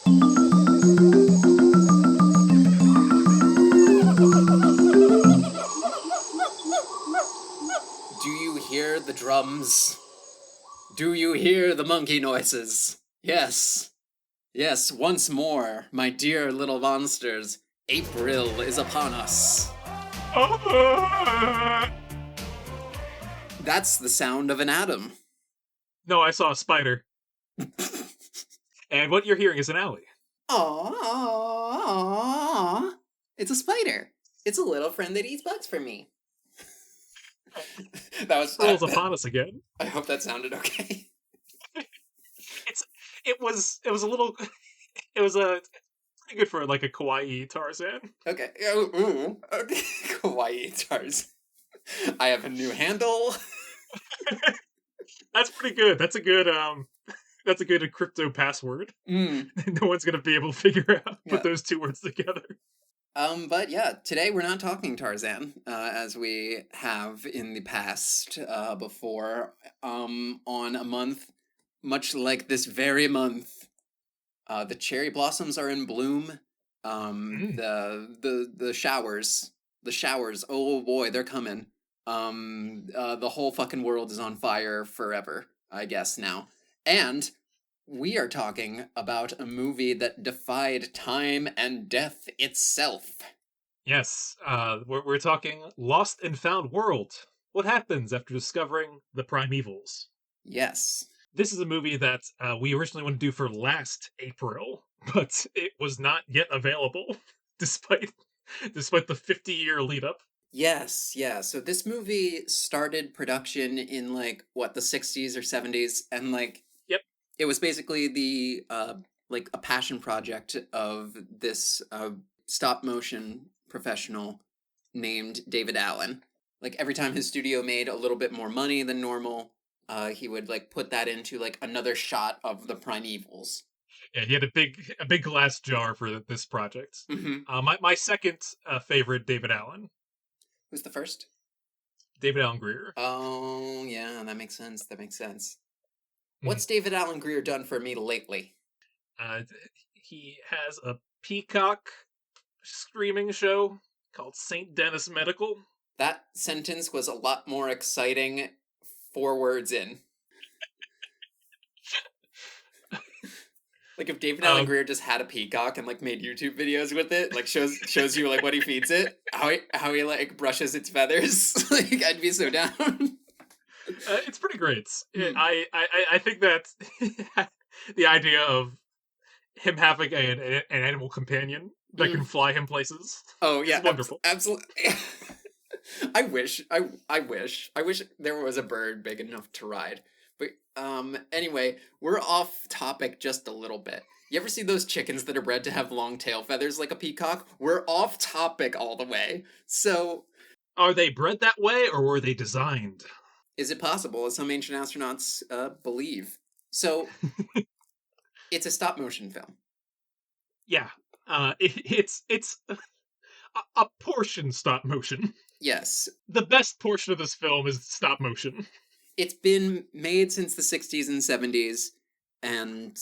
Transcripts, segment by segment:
Do you hear the drums? Do you hear the monkey noises? Yes. Yes, once more, my dear little monsters, April is upon us. That's the sound of an atom. No, I saw a spider. And what you're hearing is an alley. Aww. It's a spider. It's a little friend that eats bugs for me. That was. Rolls upon us again. I hope that sounded okay. It was a little. It was pretty good for like a kawaii Tarzan. Okay. Ooh. Okay. Kawaii Tarzan. I have a new handle. That's pretty good. That's a good crypto password. No one's gonna be able to figure out put those two words together. But yeah, today we're not talking Tarzan, as we have in the past, before, on a month, much like this very month. The cherry blossoms are in bloom. The showers, oh boy, they're coming. The whole fucking world is on fire forever, I guess now. And we are talking about a movie that defied time and death itself. Yes, we're talking Lost and Found World. What happens after discovering the Primevals? Yes. This is a movie that we originally wanted to do for last April, but it was not yet available, despite the 50-year lead up. Yes, yeah. So this movie started production in the 60s or 70s, and Yep. It was basically the a passion project of this stop motion professional named David Allen. Every time his studio made a little bit more money than normal, he would put that into another shot of the Primevals. Yeah, he had a big glass jar for this project. Mm-hmm. My second favorite David Allen. Who's the first? David Allen Greer. Oh yeah, that makes sense. What's David Allen Greer done for me lately? He has a Peacock streaming show called St. Denis Medical. That sentence was a lot more exciting 4 words in. If David Allen Greer just had a peacock and made YouTube videos with it, shows you what he feeds it, how he brushes its feathers, I'd be so down. It's pretty great. I think that the idea of him having an animal companion that can fly him places. Oh yeah, wonderful. Absolutely. I wish there was a bird big enough to ride. But anyway, we're off topic just a little bit. You ever see those chickens that are bred to have long tail feathers like a peacock? We're off topic all the way. So, are they bred that way, or were they designed? Is it possible, as some ancient astronauts believe? So, it's a stop motion film. Yeah, it's a portion stop motion. Yes. The best portion of this film is stop motion. It's been made since the 60s and 70s, and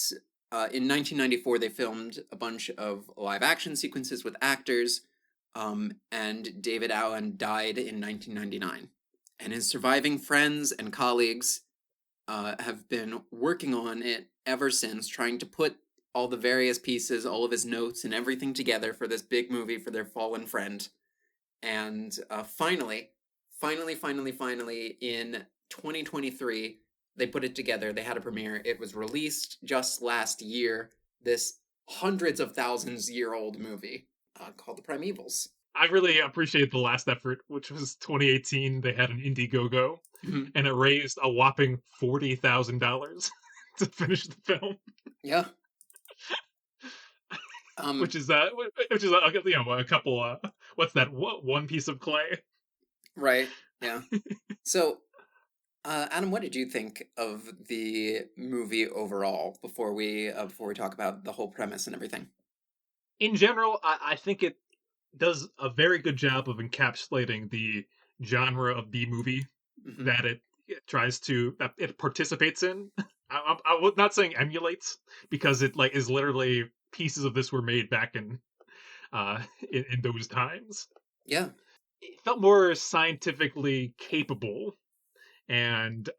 in 1994 they filmed a bunch of live-action sequences with actors, and David Allen died in 1999. And his surviving friends and colleagues have been working on it ever since, trying to put all the various pieces, all of his notes and everything together for this big movie for their fallen friend. And finally, in 2023, they put it together. They had a premiere. It was released just last year. This hundreds of thousands year old movie called The Primevals. I really appreciate the last effort, which was 2018. They had an Indiegogo, and it raised a whopping $40,000 to finish the film. Yeah. Which is a couple. What's that? One piece of clay. Right. Yeah. So, Adam, what did you think of the movie overall before we talk about the whole premise and everything? In general, I think it does a very good job of encapsulating the genre of B-movie that it participates in. I'm not saying emulates, because it is literally pieces of this were made back in those times. Yeah. It felt more scientifically capable and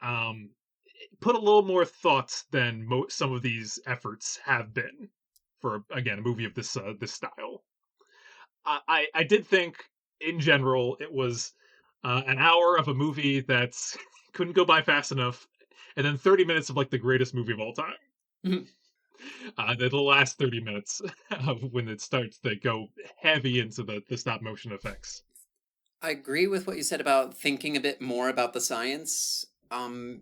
put a little more thought than some of these efforts have been for again a movie of this style. I did think in general it was an hour of a movie that's couldn't go by fast enough, and then 30 minutes of like the greatest movie of all time. Mhm. The last 30 minutes of when it starts to go heavy into the stop motion effects. I agree with what you said about thinking a bit more about the science.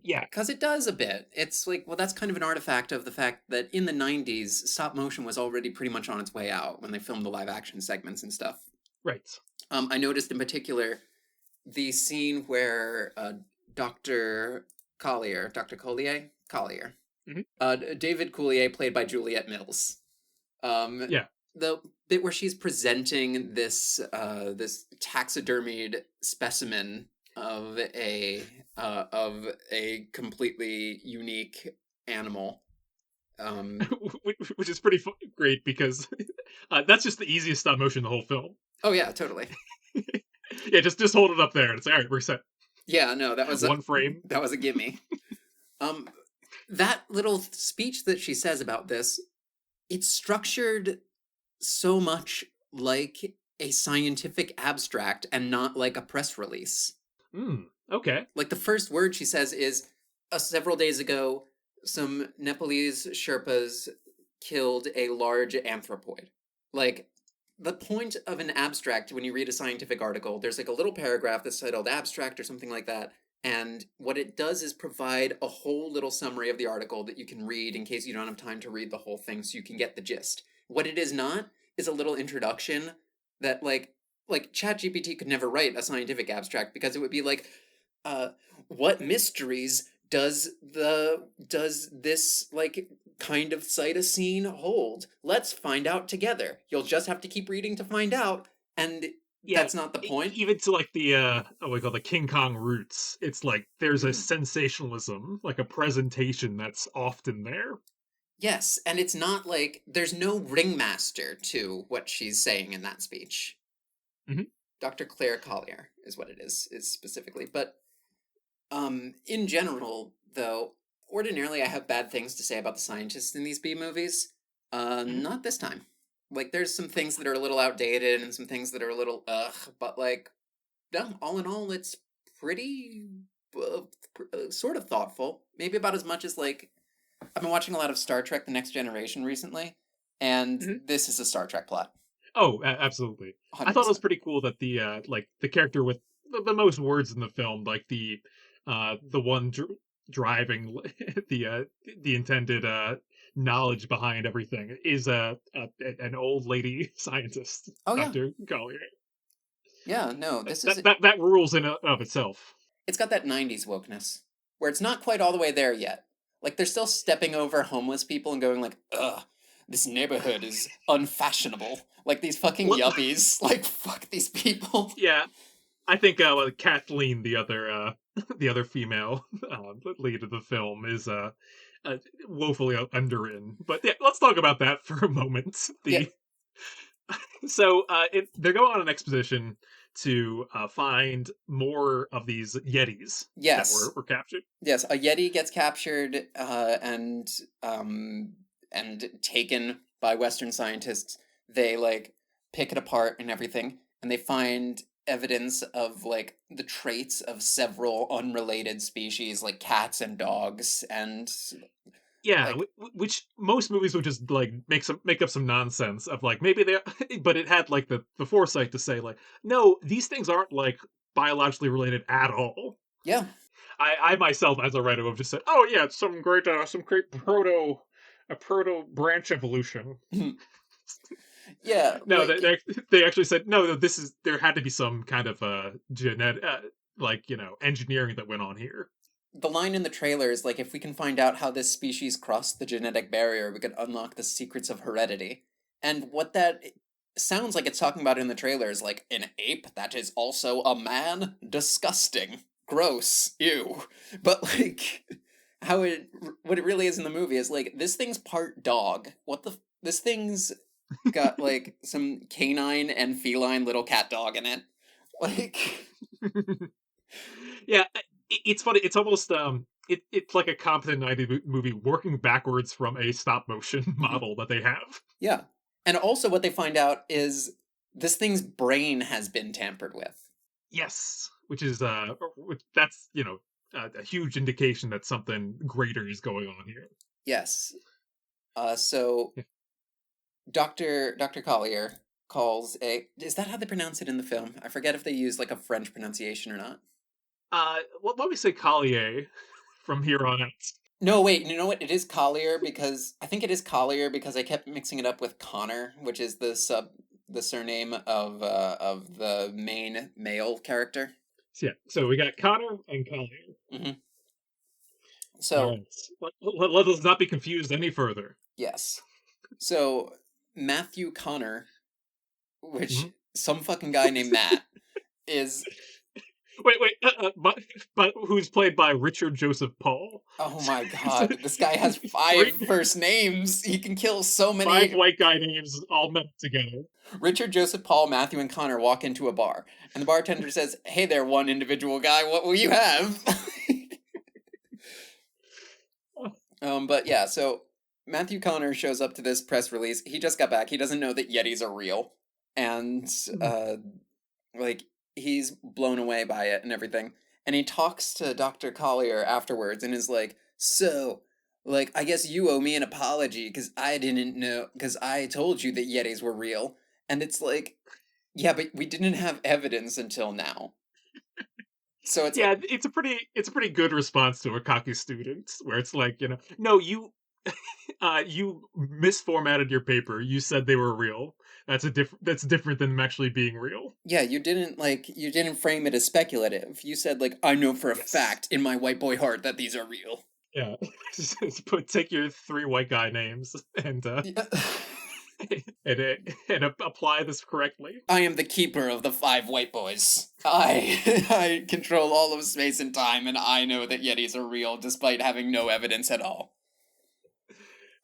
Yeah, Because it does a bit. It's like, well, that's kind of an artifact of the fact that in the 90s, stop motion was already pretty much on its way out when they filmed the live action segments and stuff. right. I noticed in particular the scene where Dr. Collier, Hmm. David Coulier, played by Juliette Mills. Um, Yeah. the bit where she's presenting this taxidermied specimen of a completely unique animal. Which is pretty great because that's just the easiest stop motion in the whole film. Oh yeah, totally. Yeah, just hold it up there and it's all right. We're set. Yeah, no, One frame. that was a gimme. Um, that little speech that she says about this, it's structured so much like a scientific abstract and not like a press release. Okay. Like the first word she says is, several days ago, some Nepalese Sherpas killed a large anthropoid. Like, the point of an abstract when you read a scientific article, there's like a little paragraph that's titled abstract or something like that. And what it does is provide a whole little summary of the article that you can read in case you don't have time to read the whole thing so you can get the gist. What it is not is a little introduction that like ChatGPT could never write a scientific abstract because it would be like, what mysteries does this like kind of cytosine hold? Let's find out together. You'll just have to keep reading to find out, and Yeah, that's not the point. even to like the what we call the King Kong roots. It's like there's a Mhm. sensationalism, like a presentation that's often there. Yes, and it's not like there's no ringmaster to what she's saying in that speech. Mhm. Dr. Claire Collier is what it is specifically. But in general, though, ordinarily I have bad things to say about the scientists in these B movies. Mhm. Not this time. Like, there's some things that are a little outdated and some things that are a little ugh, but like, no, all in all, it's pretty sort of thoughtful. Maybe about as much as like I've been watching a lot of Star Trek: The Next Generation recently, and Mhm. this is a Star Trek plot, Oh, absolutely. I thought it was 100%. pretty cool that like the character with the most words in the film, like the one driving the intended knowledge behind everything is an old lady scientist, Oh yeah, Dr. Collier. yeah. No, this is That rules in and of itself. it's got that '90s wokeness where it's not quite all the way there yet. Like they're still stepping over homeless people and going like, ugh, this neighborhood is unfashionable. Like these fucking Well, yuppies. Like fuck these people. yeah, I think Kathleen, the other female lead of the film, is uh woefully underwritten. But yeah, let's talk about that for a moment. Yeah. The so they're going on an expedition to find more of these yetis that Yes. were captured. Yes. A yeti gets captured and taken by Western scientists. They like pick it apart and everything, and they find evidence of like the traits of several unrelated species, like cats and dogs, and Yeah, like which most movies would just like make up some nonsense of like maybe they, but it had like the foresight to say like no, these things aren't like biologically related at all. yeah, I myself as a writer have just said, oh yeah, it's some great proto branch evolution. yeah, No, like they actually said no. This is there had to be some kind of genetic like engineering that went on here. the line in the trailer is like, if we can find out how this species crossed the genetic barrier, we could unlock the secrets of heredity. And what that sounds like it's talking about in the trailer is like an ape that is also a man? Disgusting. Gross. Ew. But like, how it, what it really is in the movie is like, this thing's part dog. What the this thing's got like some canine and feline little cat dog in it. Like, Yeah, it's funny. It's almost it's like a competent 90s movie working backwards from a stop motion mhm, model that they have. yeah. And also, what they find out is this thing's brain has been tampered with. Yes, which is that's a huge indication that something greater is going on here. Yes. So Dr. Collier calls a. Is that how they pronounce it in the film? I forget if they use like a French pronunciation or not. What we say Collier from here on out. No, wait. You know what? It is Collier because I think it is Collier because I kept mixing it up with Connor, which is the surname of the main male character. So, yeah, so we got Connor and Collier. Hmm. All So right, let us not be confused any further. yes. So Matthew Connor, which Mhm. some fucking guy named Matt is. Wait, but who's played by Richard Joseph Paul? Oh my So, god, this guy has five three, first names. He can kill so five many. white guy names all met together. Richard, Joseph, Paul, Matthew, and Connor walk into a bar, and the bartender says, "Hey there, one individual guy. What will you have?" But yeah, so Matthew Connor shows up to this press release. He just got back. He doesn't know that Yetis are real, and uh, like he's blown away by it and everything. And he talks to Dr. Collier afterwards and is like, "So, like, I guess you owe me an apology because I didn't know because I told you that Yetis were real." And it's like, yeah, but we didn't have evidence until now. So it's like, Yeah, it's a pretty good response to a cocky student, where it's like, no, you misformatted your paper. You said they were real. That's different than them actually being real. yeah, you didn't frame it as speculative. You said like, I know for a Yes. fact in my white boy heart that these are real. Yeah. Take your three white guy names and Yeah. apply this correctly. I am the keeper of the five white boys. I I control all of space and time, and I know that Yetis are real, despite having no evidence at all.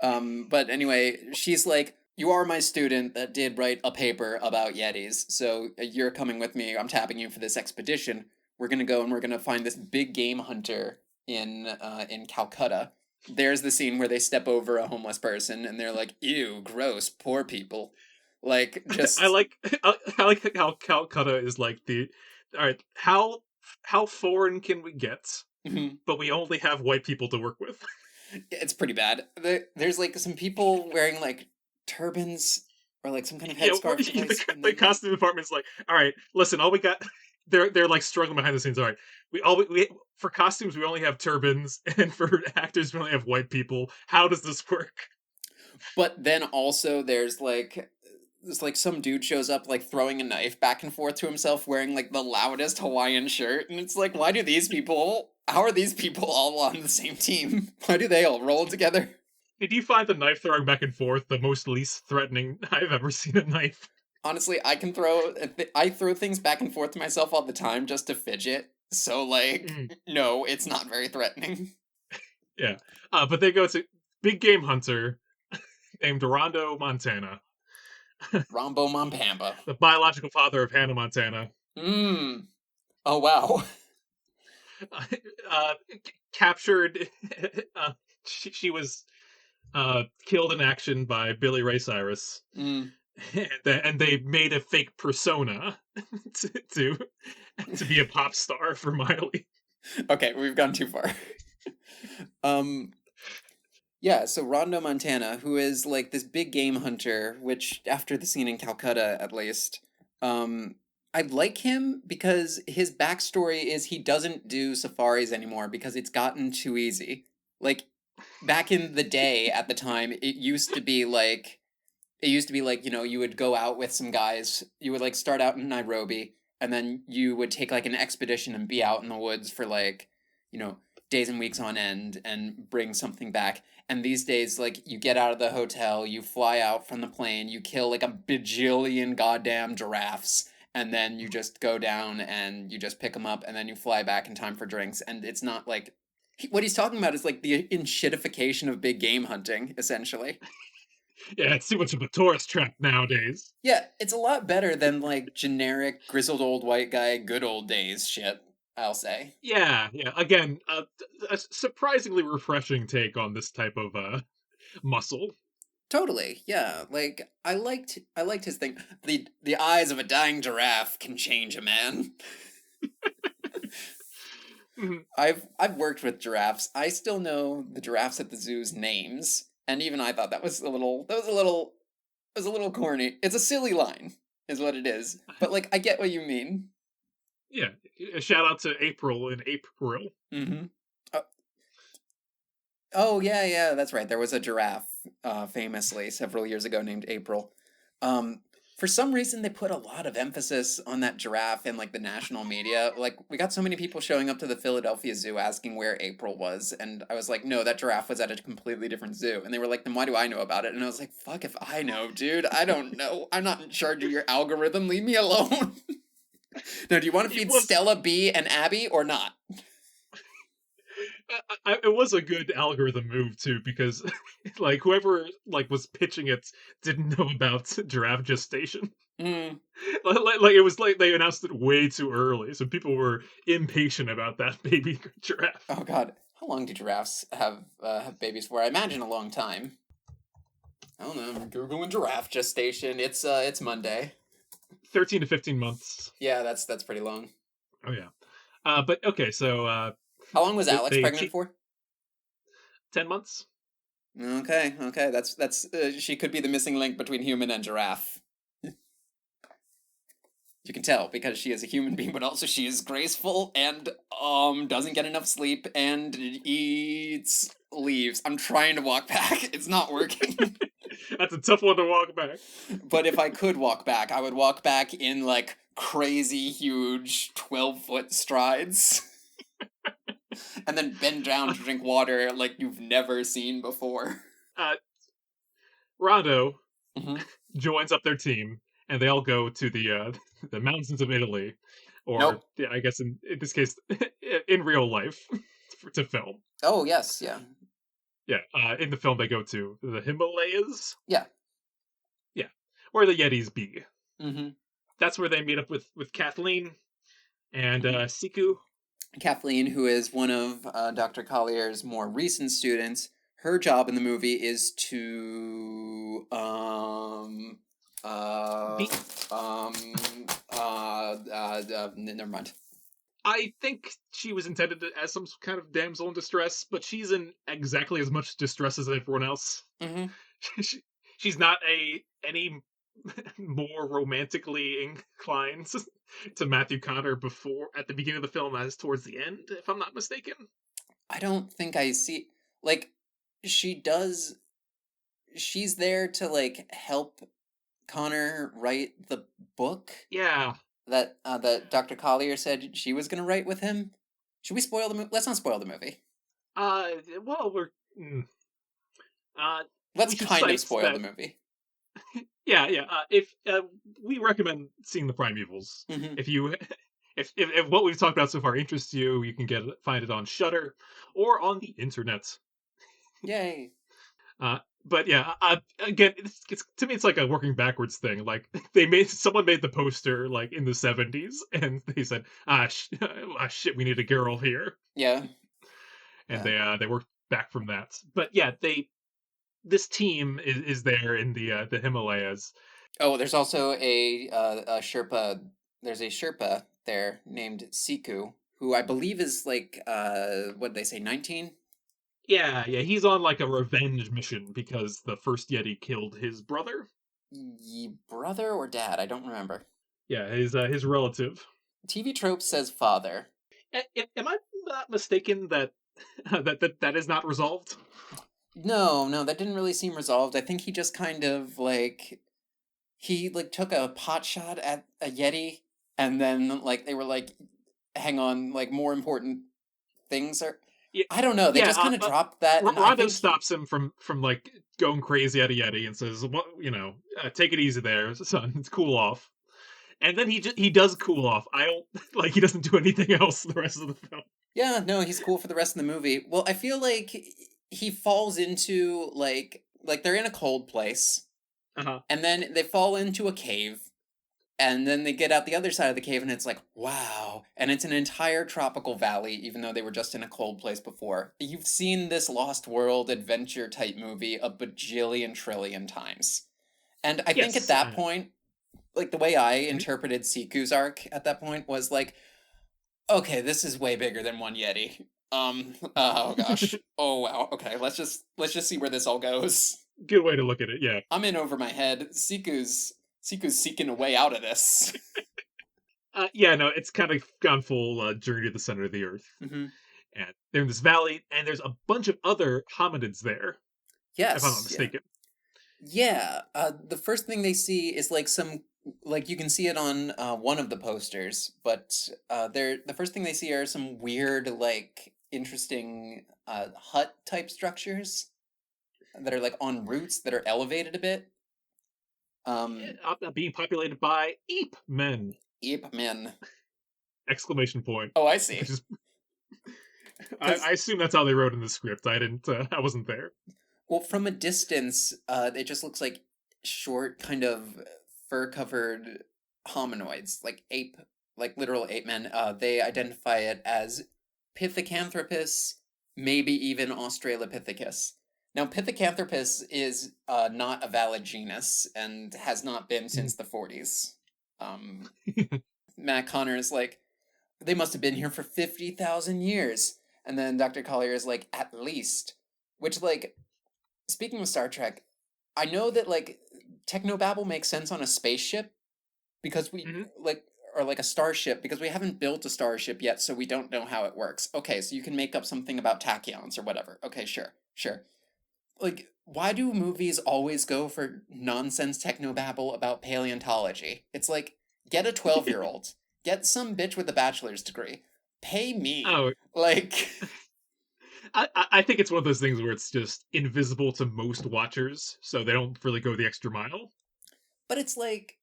But anyway, she's like, "You are my student that did write a paper about Yetis, so you're coming with me. I'm tapping you for this expedition. We're gonna go and we're gonna find this big game hunter in Calcutta." There's the scene where they step over a homeless person and they're like, "Ew, gross, poor people." Like I just like I like how Calcutta is like the all right. How foreign can we get? But we only have white people to work with. it's pretty bad. There's like some people wearing like turbans or like some kind of Yeah, headscarf device, and the then like costume department's like, all right, listen, all we got. They're like struggling behind the scenes. All right, we for costumes we only have turbans, and for actors we only have white people. How does this work? but then also there's like some dude shows up like throwing a knife back and forth to himself wearing like the loudest Hawaiian shirt, and it's like, why do these people, how are these people all on the same team? Why do they all roll together? Did you find the knife throwing back and forth the most least threatening I've ever seen a knife? Honestly, I throw things back and forth to myself all the time just to fidget, so like, Mm, no, it's not very threatening. yeah, but they go to big game hunter named Rondo Montana, Rombo Mampamba. the biological father of Hannah Montana. Mmm. Oh wow. uh, Captured. She was killed in action by Billy Ray Cyrus, Mm. and they made a fake persona to, to to be a pop star for Miley. Okay, we've gone too far. um Yeah, so Rondo Montana, who is like this big game hunter, which after the scene in Calcutta at least, um, I like him because his backstory is he doesn't do safaris anymore because it's gotten too easy. Like back in the day at the time, it used to be like, you would go out with some guys, you would like start out in Nairobi, and then you would take like an expedition and be out in the woods for like, you know, days and weeks on end and bring something back. And these days, like, you get out of the hotel, you fly out from the plane, you kill like a bajillion goddamn giraffes, and then you just go down and you just pick them up, and then you fly back in time for drinks. And it's not like what he's talking about is like the enshittification of big game hunting, essentially. Yeah, it's too much of a tourist trap nowadays. Yeah, it's a lot better than like generic grizzled old white guy, good old days shit, I'll say. Yeah, yeah. Again, a surprisingly refreshing take on this type of muscle. Totally, yeah. Like I liked his thing. The eyes of a dying giraffe can change a man. Mhm. I've worked with giraffes. I still know the giraffes at the zoo's names, and even I thought that was a little corny. It's a silly line, is what it is. But like I get what you mean. Yeah, a shout out to April in April. Mm-hmm. Oh yeah, yeah, that's right. There was a giraffe, famously several years ago named April. Um, for some reason, they put a lot of emphasis on that giraffe in like the national media. Like we got so many people showing up to the Philadelphia Zoo asking where April was, and I was like, no, that giraffe was at a completely different zoo. And they were like, then why do I know about it? And I was like, fuck if I know, dude. I don't know. I'm not in charge of your algorithm. Leave me alone. Now, do you want to It feed was Stella B and Abby or not? it was a good algorithm move too because like whoever like was pitching it didn't know about giraffe gestation. Mm. Like it was like they announced it way too early, so people were impatient about that baby giraffe. Oh God, how long do giraffes have babies for? I imagine a long time. I don't know. I'm googling giraffe gestation. It's Monday. 13 to 15 months. Yeah, that's pretty long. Oh yeah. But okay, so How long was Alex they pregnant cheat for? 10 months. Okay, okay. That's she could be the missing link between human and giraffe. You can tell because she is a human being, but also she is graceful and doesn't get enough sleep and eats leaves. I'm trying to walk back. It's not working. That's a tough one to walk back. But if I could walk back, I would walk back in like crazy huge 12-foot strides. And then bend down to drink water like you've never seen before. Uh, Rondo Mm-hmm. joins up their team, and they all go to the the mountains of Italy, or Nope. yeah, I guess in this case, in real life, to film. Oh, yes, yeah. Yeah, in the film they go to the Himalayas. Yeah. Yeah, where the Yetis be. Mm-hmm. That's where they meet up with Kathleen and Mm-hmm. Siku. Kathleen, who is one of Dr. Collier's more recent students, her job in the movie is to Be- um never mind. I think she was intended as some kind of damsel in distress, but she's in exactly as much distress as everyone else. Mm-hmm. she, she's not any more romantically inclined to Matthew Connor before at the beginning of the film as towards the end, if I'm not mistaken. I don't think I see like she does she's there to like help Connor write the book Yeah. that Dr. Collier said she was going to write with him. Should we spoil the movie? Let's not spoil the movie. Uh. Well, we're. Uh. Let's We should kind of cite spoil the that. movie. Yeah. Yeah. If we recommend seeing the Primevals, Mm-hmm. if you. If what we've talked about so far interests you, you can find it on Shutter or on the internet. Yay. But yeah, again, to me, it's like a working backwards thing. Like someone made the poster like in the '70s, and they said, shit, we need a girl here," Yeah. and Yeah. they worked back from that. But yeah, this team is there in the Himalayas. Oh, there's also a Sherpa. There's a Sherpa there named Siku, who I believe is like what did they say, 19? Yeah, yeah, he's on like a revenge mission because the first Yeti killed his brother. Brother or dad? I don't remember. Yeah, his relative. TV Trope says father. Am I not mistaken that that is not resolved? No, no, that didn't really seem resolved. I think he just kind of like he like took a pot shot at a Yeti and then like they were like hang on, like more important things are Yeah, I don't know. They yeah. just kind of dropped that and I Rondo think stops him from like going crazy at a Yeti and says, "What take it easy there, son. It's cool off." And then he does cool off. I don't like he doesn't do anything else the rest of the film. yeah, no, he's cool for the rest of the movie. Well, I feel like he falls into like like they're in a cold place, Uh-huh. and then they fall into a cave, and then they get out the other side of the cave, and it's like, wow. And it's an entire tropical valley, even though they were just in a cold place before. You've seen this Lost World adventure type movie a bajillion trillion times. And I think at Yes. that point, like the way I Mhm. interpreted Siku's arc at that point was like, okay, this is way bigger than one Yeti. Oh gosh. Oh wow. Okay, let's just see where this all goes. Good way to look at it. Yeah. I'm in over my head. Siku's seeking a way out of this. Yeah. No, it's kind of gone full journey to the center of the earth, Hmm. and they're in this valley, and there's a bunch of other hominids there, if I'm not Yes, yeah. mistaken. Yeah, the first thing they see is like some, like you can see it on one of the posters, but the first thing they see are some weird, like interesting hut type structures that are like on roots that are elevated a bit. Being populated by ape men! Yep, man. Exclamation point. Oh, I see. Which is, Because I assume that's how they wrote in the script. I didn't. I wasn't there. well, from a distance, it just looks like short, kind of fur-covered hominoids, like ape, like literal ape men. They identify it as Pithecanthropus, maybe even Australopithecus. Now, Pithecanthropus is not a valid genus and has not been since the 40s. Um, Matt Connor is like, they must have been here for 50,000 years. And then Dr. Collier is like, at least. Which, like, speaking of Star Trek, I know that like technobabble makes sense on a spaceship because we Hmm. like or like a starship because we haven't built a starship yet, so we don't know how it works. Okay, so you can make up something about tachyons or whatever. Okay, sure, sure. Like, why do movies always go for nonsense technobabble about paleontology? It's like, get a 12-year-old, get some bitch with a bachelor's degree, pay me. Oh, Like, I think it's one of those things where it's just invisible to most watchers, so they don't really go the extra mile. but it's like,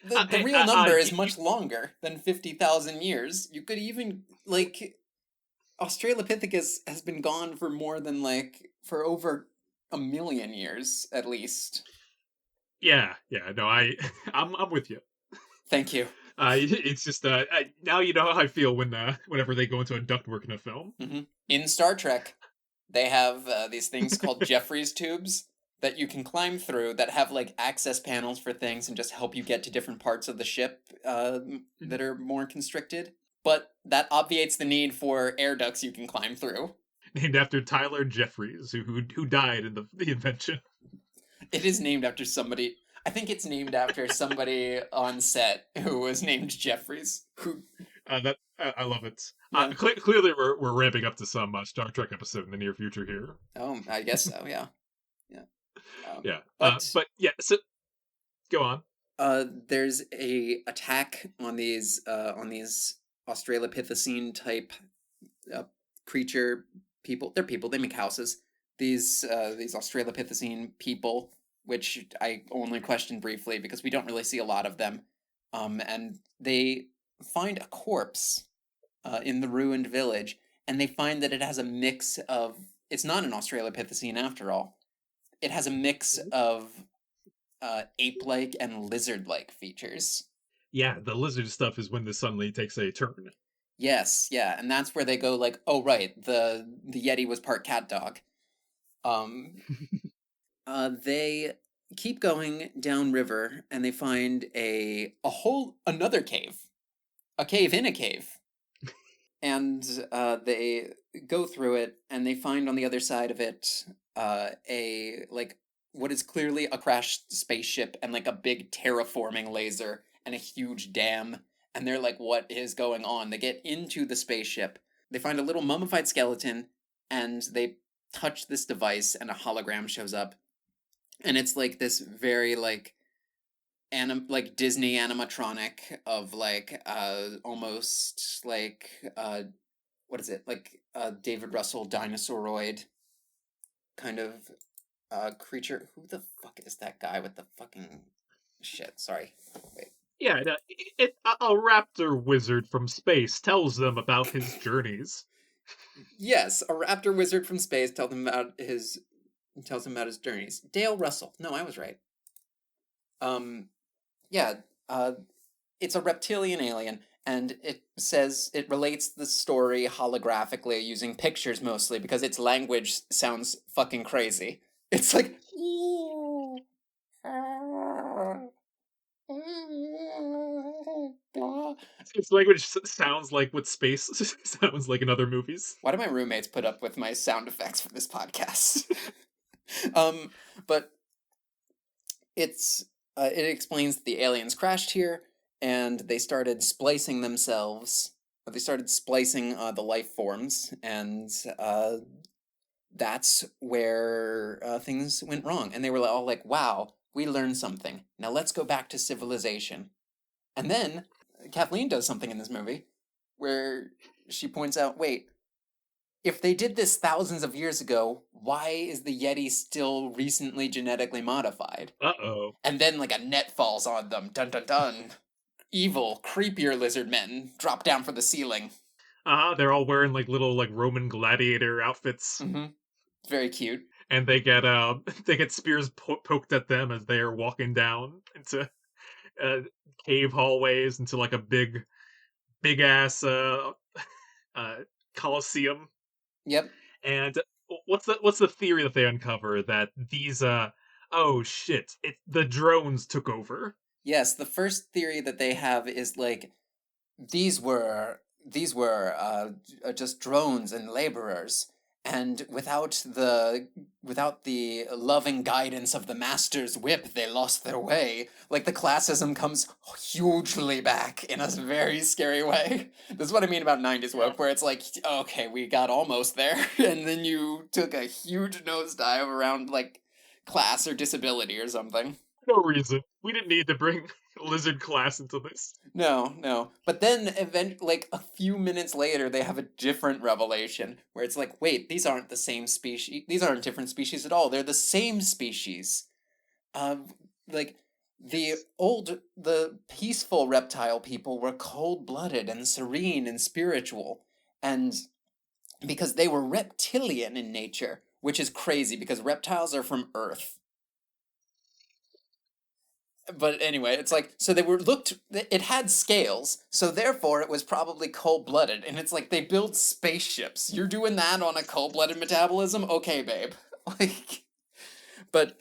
the Hey, real number is much longer than 50,000 years. You could even, like, Australopithecus has been gone for more than, like, for over a million years, at least. yeah, yeah. No, I'm with you. Thank you. It's just now you know how I feel whenever they go into a ductwork in a film. Hmm. In Star Trek, they have these things called Jeffries tubes that you can climb through that have, like, access panels for things and just help you get to different parts of the ship that are more constricted. But that obviates the need for air ducts you can climb through. Named after Tyler Jeffries, who died in the invention. It is named after somebody. I think it's named after somebody on set who was named Jeffries. Who? That I love it. Yeah. Clearly, we're ramping up to some Star Trek episode in the near future here. Oh, I guess so. Yeah. Yeah. Yeah, But but yeah. So go on. there's a attack on these Australopithecine type uh, creature people. They're people. They make houses. These Australopithecine people, which I only questioned briefly because we don't really see a lot of them. And they find a corpse in the ruined village, and they find that it has a mix of. It's not an Australopithecine after all. It has a mix of ape-like and lizard-like features. Yeah, the lizard stuff is when this suddenly takes a turn. Yes, yeah, and that's where they go like, oh right, the Yeti was part cat dog. Um, they keep going downriver, and they find a whole another cave, a cave in a cave, and they go through it, and they find on the other side of it a like what is clearly a crashed spaceship and like a big terraforming laser and a huge dam. And they're like, what is going on? They get into the spaceship. They find a little mummified skeleton and they touch this device and a hologram shows up. And it's like this very like Disney animatronic of like almost like what is it? Like David Russell dinosauridoid kind of creature. Who the fuck is that guy with the fucking shit? Sorry. Wait. Yeah, a raptor wizard from space tells them about his journeys. Yes, a raptor wizard from space. Tell them about his and tells him about his journeys. Dale Russell. No, I was right. Yeah, it's a reptilian alien, and it relates the story holographically using pictures mostly because its language sounds fucking crazy. It's like. Its language sounds like what space sounds like in other movies. Why do my roommates put up with my sound effects for this podcast? um, but it explains that the aliens crashed here and they started splicing themselves. They started splicing the life forms, and that's where things went wrong. And they were all like, "Wow, we learned something. Now let's go back to civilization." And then Kathleen does something in this movie where she points out, "Wait, if they did this thousands of years ago, why is the Yeti still recently genetically modified?" Uh-oh. And then, like, a net falls on them. Dun dun dun. Evil, creepier lizard men drop down from the ceiling. They're all wearing like little like Roman gladiator outfits. Mm-hmm. Very cute. And they get they get spears poked at them as they are walking down into uh, cave hallways into like a big ass uh, coliseum. Yep. And what's the theory that they uncover that these oh shit, the drones took over. Yes, the first theory that they have is like these were just drones and laborers, and without the loving guidance of the master's whip, they lost their way. Like, the classism comes hugely back in a very scary way. This is what I mean about 90s woke, where it's like, okay, we got almost there, and then you took a huge nosedive around, like, class or disability or something. No reason. We didn't need to bring lizard class into this. No, no. But then, like a few minutes later, they have a different revelation where it's like, wait, these aren't the same species. These aren't different species at all. They're the same species. Like the peaceful reptile people were cold-blooded and serene and spiritual, and because they were reptilian in nature, which is crazy because reptiles are from Earth. But anyway, it's like, so it had scales, so therefore it was probably cold-blooded, and it's like, they build spaceships. You're doing that on a cold-blooded metabolism? Okay, babe. Like, but,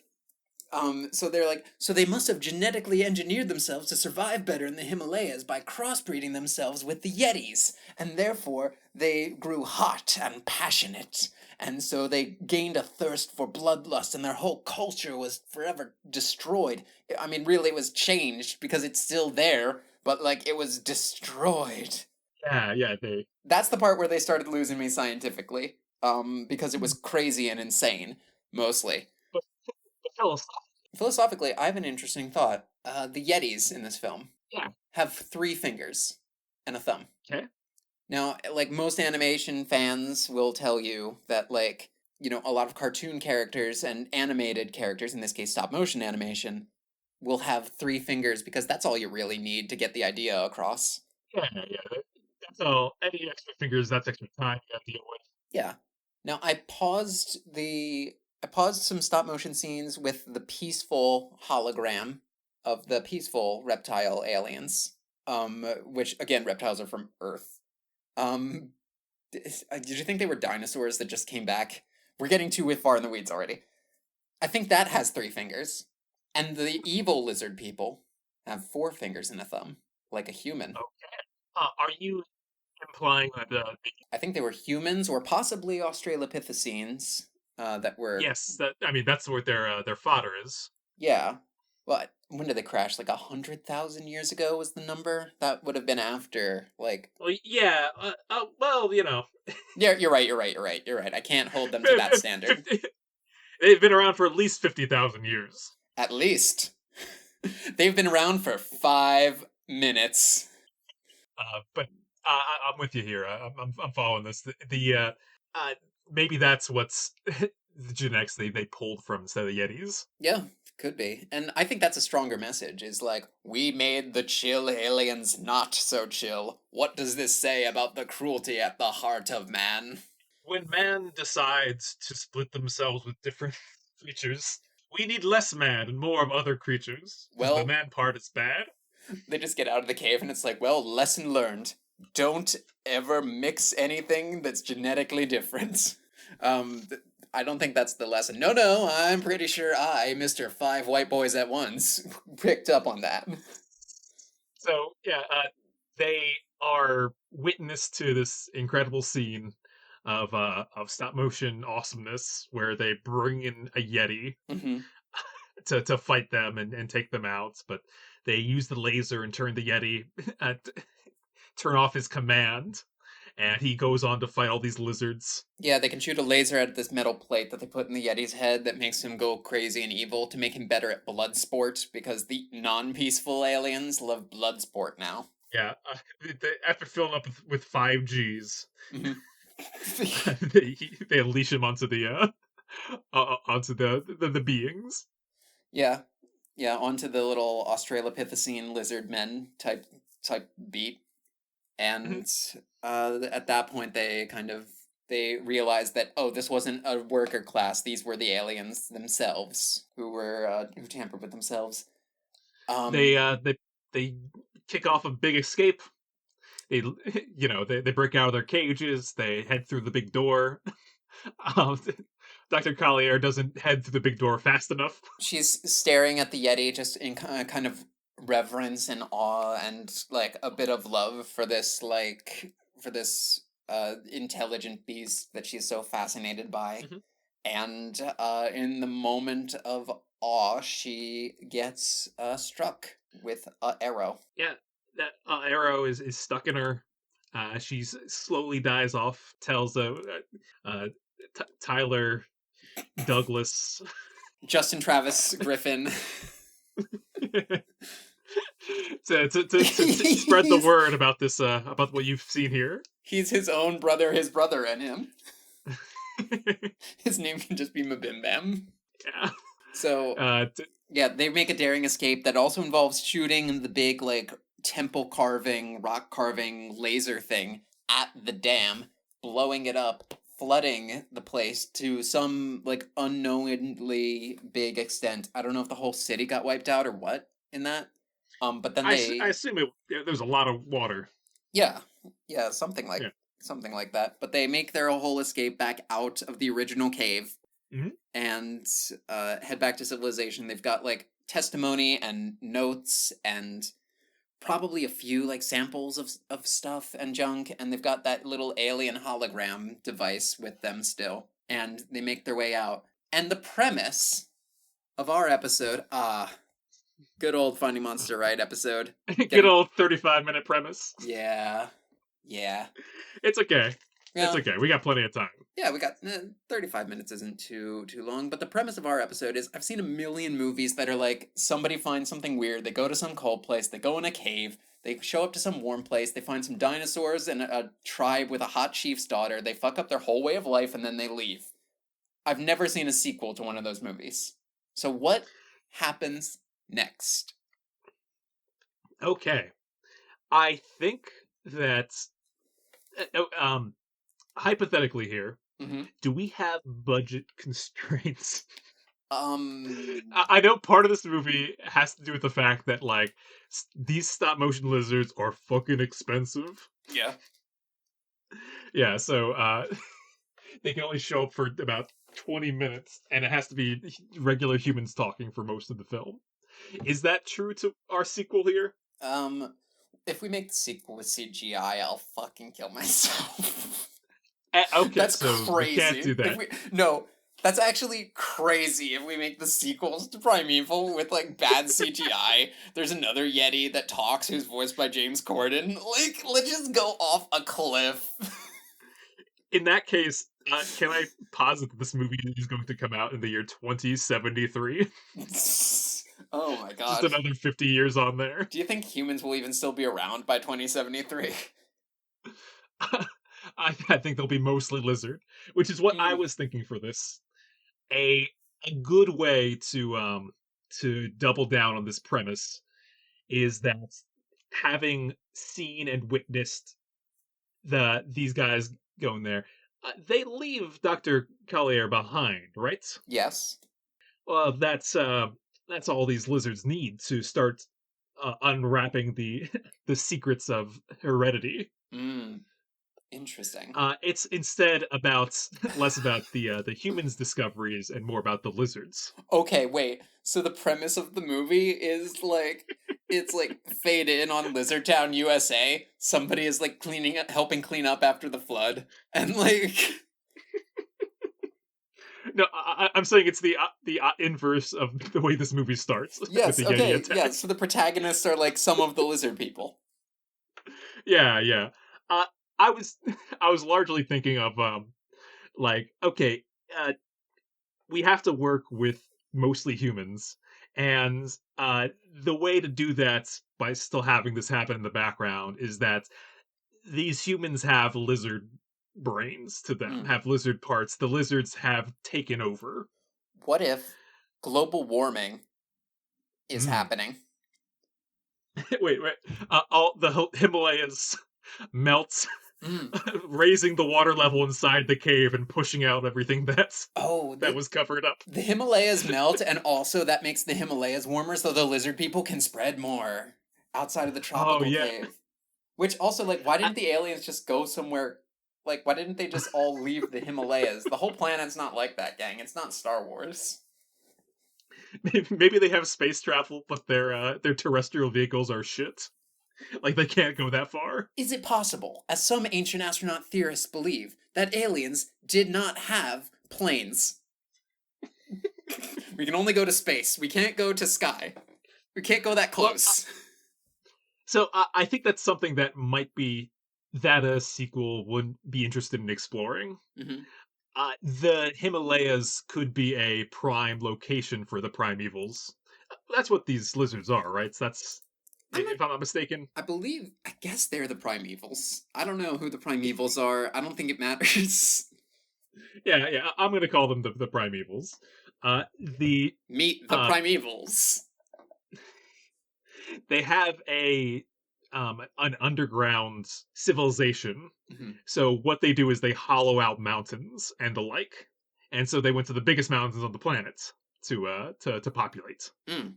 so they're like, so they must have genetically engineered themselves to survive better in the Himalayas by crossbreeding themselves with the yetis, and therefore they grew hot and passionate, and so they gained a thirst for bloodlust, and their whole culture was forever destroyed. I mean, really, it was changed because it's still there, but, like, it was destroyed. Yeah, That's the part where they started losing me scientifically, because it was crazy and insane, mostly. but, but Philosophically, I have an interesting thought. The Yetis in this film yeah. have 3 fingers and a thumb. Okay. Now, like, most animation fans will tell you that, like, a lot of cartoon characters and animated characters, in this case stop motion animation, will have 3 fingers because that's all you really need to get the idea across. Yeah. That's all. Any extra fingers, that's extra time you have to deal with. Yeah. Now, I paused some stop motion scenes with the peaceful hologram of the peaceful reptile aliens, which, again, reptiles are from Earth. Did you think they were dinosaurs that just came back? We're getting too far in the weeds already. I think that has 3 fingers. And the evil lizard people have 4 fingers and a thumb, like a human. Okay. Are you implying that I think they were humans or possibly Australopithecines that were... yes, that's what their fodder is. Yeah. Well, when did they crash? Like 100,000 years ago was the number? That would have been after, like... Well, yeah. Well, Yeah, you're right. I can't hold them to that standard. They've been around for at least 50,000 years. At least. They've been around for 5 minutes. But I'm with you here. I'm following this. Maybe that's what's the genetics they pulled from instead of the Yetis. Yeah, could be. And I think that's a stronger message, is like, we made the chill aliens not so chill. What does this say about the cruelty at the heart of man? When man decides to split themselves with different creatures. We need less man and more of other creatures, because the Well, man part is bad. they just get out of the cave and it's like, well, lesson learned. Don't ever mix anything that's genetically different. I don't think that's the lesson. No, I'm pretty sure I, Mr. Five White Boys at Once, picked up on that. So yeah, they are witness to this incredible scene of stop motion awesomeness where they bring in a yeti Hmm. to fight them and take them out, but they use the laser and turn the yeti turn off his command, and he goes on to fight all these lizards. Yeah, they can shoot a laser at this metal plate that they put in the Yeti's head that makes him go crazy and evil to make him better at blood sport because the non-peaceful aliens love blood sport now. Yeah, after filling up with 5Gs, Hmm. they unleash him onto onto the beings. Yeah, yeah, onto the little Australopithecine lizard men type beat. And at that point they realized that, oh, this wasn't a worker class, these were the aliens themselves who tampered with themselves. They um uh they they kick off a big escape. They they break out of their cages. They head through the big door. Um, Dr. Collier doesn't head through the big door fast enough. she's staring at the Yeti just in kind of reverence and awe and like a bit of love for this intelligent beast that she's so fascinated by. Mhm. And in the moment of awe, she gets struck with an arrow. Yeah, that arrow is stuck in her. She slowly dies off. Tells uh, Tyler Douglas Justin Travis Griffin. to spread the he's, word about this about what you've seen here. he's his own brother, his brother, and him. His name can just be Mabim Bam. Yeah. So, Uh, t- yeah, they make a daring escape that also involves shooting the big, like, temple carving, rock carving laser thing at the dam, blowing it up, flooding the place to some, like, unknowingly big extent. I don't know if the whole city got wiped out or what in that. But then I they, assume there's a lot of water. yeah, yeah, Yeah. something like that. But they make their whole escape back out of the original cave Hmm. and head back to civilization. They've got like testimony and notes and probably a few like samples of stuff and junk, and they've got that little alien hologram device with them still. And they make their way out. And the premise of our episode, good old Finding Monster Right episode. Good old 35-minute premise. Yeah. Yeah. It's okay. It's Yeah. okay. We got plenty of time. Yeah, we got 35 minutes isn't too long, but the premise of our episode is I've seen a million movies that are like somebody finds something weird, they go to some cold place, they go in a cave, they show up to some warm place, they find some dinosaurs and a tribe with a hot chief's daughter, they fuck up their whole way of life and then they leave. I've never seen a sequel to one of those movies. So what happens next? Okay. I think that hypothetically here, Mm-hmm. do we have budget constraints? Um, I know part of this movie has to do with the fact that like these stop motion lizards are fucking expensive. yeah. Yeah, so they can only show up for about 20 minutes, and it has to be regular humans talking for most of the film. Is that true to our sequel here? Um, if we make the sequel with CGI, I'll fucking kill myself. Okay, That's so we can't crazy. do that. No, that's actually crazy if we make the sequels to Primeval with like bad CGI. There's another Yeti that talks who's voiced by James Corden. Like, let's just go off a cliff. In that case, can I posit that this movie is going to come out in the year 2073? Oh my Just god. another 50 years on there. Do you think humans will even still be around by 2073? I think they'll be mostly lizard, which is what I Mm, was thinking for this. A a good way to double down on this premise is that having seen and witnessed these guys going there, they leave Dr. Collier behind, right? yes. Well, that's all these lizards need to start unwrapping the the secrets of heredity. Mm, interesting. It's instead about less about the humans' discoveries and more about the lizards. Okay, wait. So the premise of the movie is like it's like fade in on Lizardtown, USA. Somebody is like helping clean up after the flood, and like No, I'm saying it's the inverse of the way this movie starts with yes, the Yeti okay, yeah. attack. So the protagonists are like some of the lizard people. Yeah, yeah. Uh, I was I was largely thinking of like okay, uh, we have to work with mostly humans, and the way to do that by still having this happen in the background is that these humans have lizard brains to them, Hmm. have lizard parts. The lizards have taken over. What if global warming is Mm. happening? Wait. All the Himalayas melt, Mm. raising the water level inside the cave and pushing out everything Oh, that was covered up. the Himalayas melt, and also that makes the Himalayas warmer, so the lizard people can spread more outside of the Oh tropical yeah. cave. Which also, like, why I, didn't the aliens just go somewhere? Like, why didn't they just all leave the Himalayas? The whole planet's not like that, gang. It's not Star Wars. maybe they have space travel, but their terrestrial vehicles are shit. Like they can't go that far. Is it possible, as some ancient astronaut theorists believe, that aliens did not have planes? We can only go to space. We can't go to sky. We can't go that Well, close. so I think that's something that might be that a sequel would be interested in exploring. Hmm. The Himalayas could be a prime location for the Primevals. That's what these lizards are, right? So that's, I'm not. if I'm not mistaken. I believe. I guess they're the primevals. I don't know who the primevals are. I don't think it matters. Yeah, yeah. I'm gonna call them the Primevals. The Meet the uh, primevals. they have a an underground civilization. Hmm. So what they do is they hollow out mountains and the like, and so they went to the biggest mountains on the planet to populate. Mm.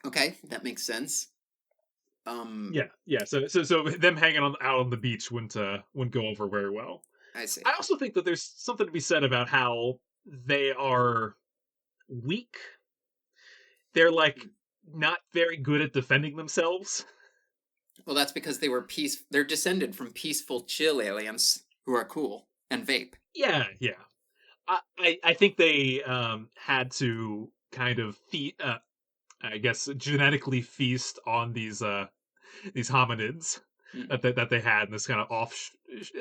Okay, that makes sense. Um, Yeah, yeah. So them hanging out on the beach wouldn't go over very well. I see. I also think that there's something to be said about how they are weak. They're like Mm. not very good at defending themselves. Well, that's because they're descended from peaceful, chill aliens who are cool and vape. Yeah, yeah. I think they had to kind of I guess genetically feast on these hominids Mm. that they had in this kind of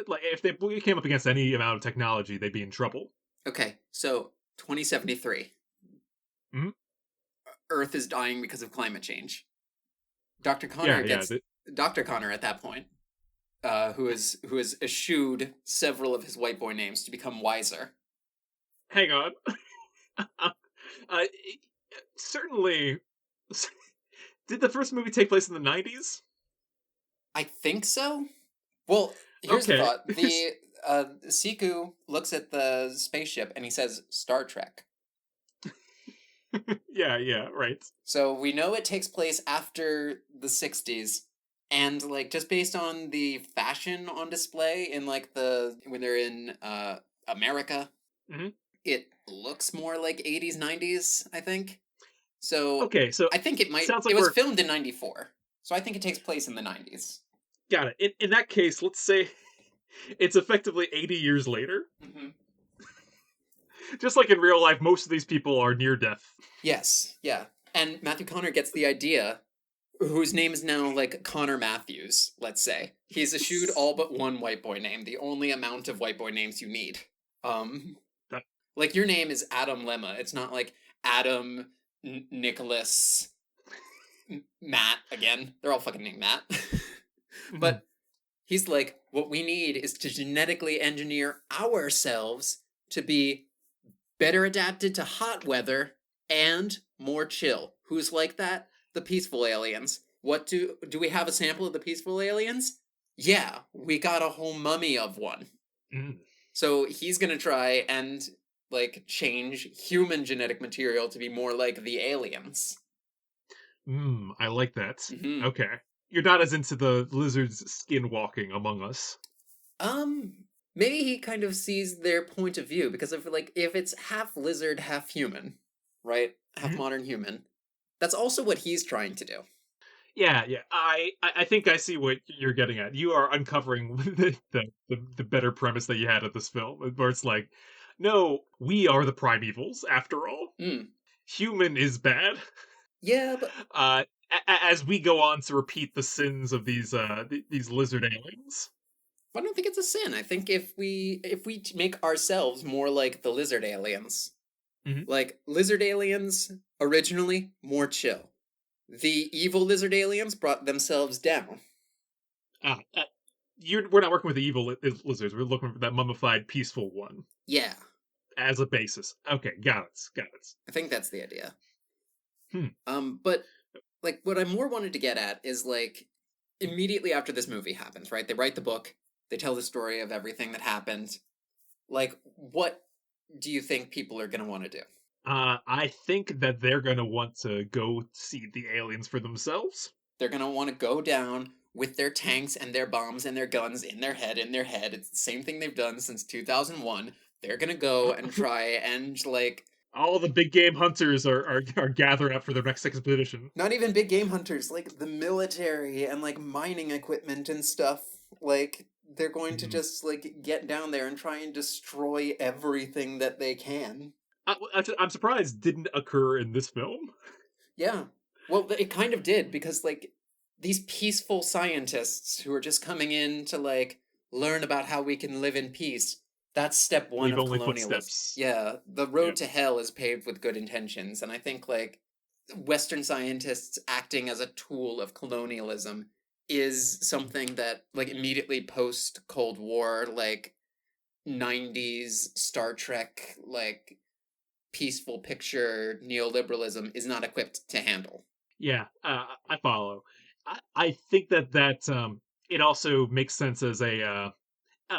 like if they came up against any amount of technology, they'd be in trouble. Okay, so 2073. Mhm. Earth is dying because of climate change. Dr. Yeah, Connor yeah. gets Dr. Connor at that point, who has eschewed several of his white boy names to become wiser. Hang on. uh, certainly, did the first movie take place in the 90s? I think so. Well, here's the Okay. thought: the Siku looks at the spaceship and he says Star Trek. Yeah, yeah, right. So we know it takes place after the 60s, and like just based on the fashion on display in like the when they're in America, Hmm. it looks more like 80s 90s, I think. So Okay, so I think sounds it like was we're filmed in 94. So I think it takes place in the 90s. got it. In that case, let's say it's effectively 80 years later. Hmm. Just like in real life, most of these people are near death. Yes, yeah. And Matthew Connor gets the idea, whose name is now like Connor Matthews, let's say. He's eschewed all but one white boy name, the only amount of white boy names you need. Um, That- like your name is Adam Lemma. It's not like Adam, Nicholas, Matt again. They're all fucking named Matt. Mhm. But he's like, what we need is to genetically engineer ourselves to be better adapted to hot weather and more chill. Who's like that? The peaceful aliens. What do we have a sample of the peaceful aliens? Yeah, we got a whole mummy of one. Mhm. So he's gonna try and like change human genetic material to be more like the aliens. I like that. Hmm. Okay. You're not as into the lizards skinwalking among us. Um, maybe he kind of sees their point of view because if it's half lizard, half human, right? Half Mhm. modern human. That's also what he's trying to do. Yeah, yeah. I think I see what you're getting at. You are uncovering the better premise that you had of this film, where it's like, no, we are the primevals after all. Mm. Human is bad. Yeah, but Uh, as we go on to repeat the sins of these lizard aliens. I don't think it's a sin. I think if we make ourselves more like the lizard aliens, Mhm. like lizard aliens originally more chill. The evil lizard aliens brought themselves down. Ah, we're not working with the evil lizards. We're looking for that mummified, peaceful one Yeah, as a basis. Okay, got it, got it. I think that's the idea. Hmm. But like what I more wanted to get at is like immediately after this movie happens, right? They write the book, they tell the story of everything that happened. Like, what do you think people are gonna want to do? I think that they're gonna want to go see the aliens for themselves. They're gonna want to go down with their tanks and their bombs and their guns in their head, in their head. It's the same thing they've done since 2001. They're gonna go and try and like All the big game hunters are gathering up for their next expedition. not even big game hunters, like the military and like mining equipment and stuff. Like they're going to Hmm. just like get down there and try and destroy everything that they can. I'm surprised didn't occur in this film. Yeah. Well, it kind of did because like these peaceful scientists who are just coming in to like learn about how we can live in peace. That's step one Leave of only colonialism. footsteps. Yeah, the Yeah. road to hell is paved with good intentions, and I think like Western scientists acting as a tool of colonialism is something that like immediately post Cold War like 90s Star Trek like peaceful picture neoliberalism is not equipped to handle. Yeah, I follow. I think that it also makes sense as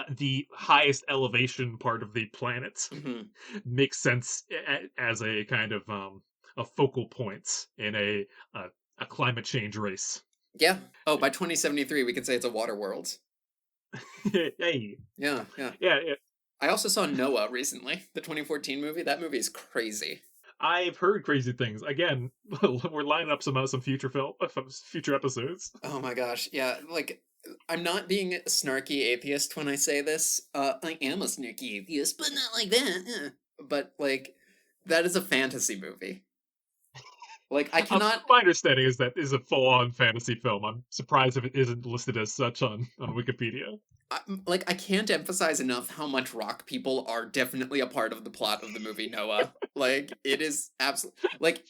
the highest elevation part of the planet Hmm. makes sense as a kind of a focal point in a, a climate change race. Yeah. Oh, by 2073, we could say it's a water world. Hey, Yeah, yeah. yeah, yeah. I also saw Noah recently, the 2014 movie. That movie is crazy. I've heard crazy things. Again, we're lining up some future future episodes. Oh my gosh. Yeah, like I'm not being a snarky atheist when I say this. I am a snarky atheist, but not like that. But like that is a fantasy movie. Like I cannot My understanding is that is a full-on fantasy film. I'm surprised if it isn't listed as such on Wikipedia. I can't emphasize enough how much rock people are definitely a part of the plot of the movie Noah. Like it is absolutely like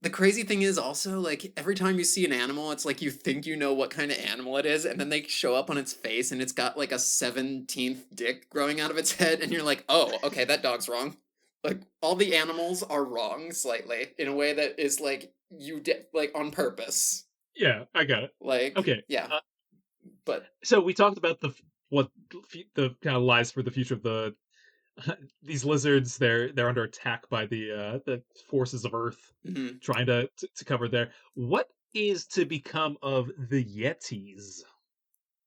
the crazy thing is also like every time you see an animal, it's like you think you know what kind of animal it is, and then they show up on its face and it's got like a 17th dick growing out of its head, and you're like, oh, okay, that dog's wrong. Like all the animals are wrong slightly in a way that is like like on purpose. Yeah, I got it. Like, Okay, yeah, but so we talked about what the kind of lies for the future of the these lizards. They're under attack by the forces of Earth, mhm. trying to cover there. What is to become of the yetis?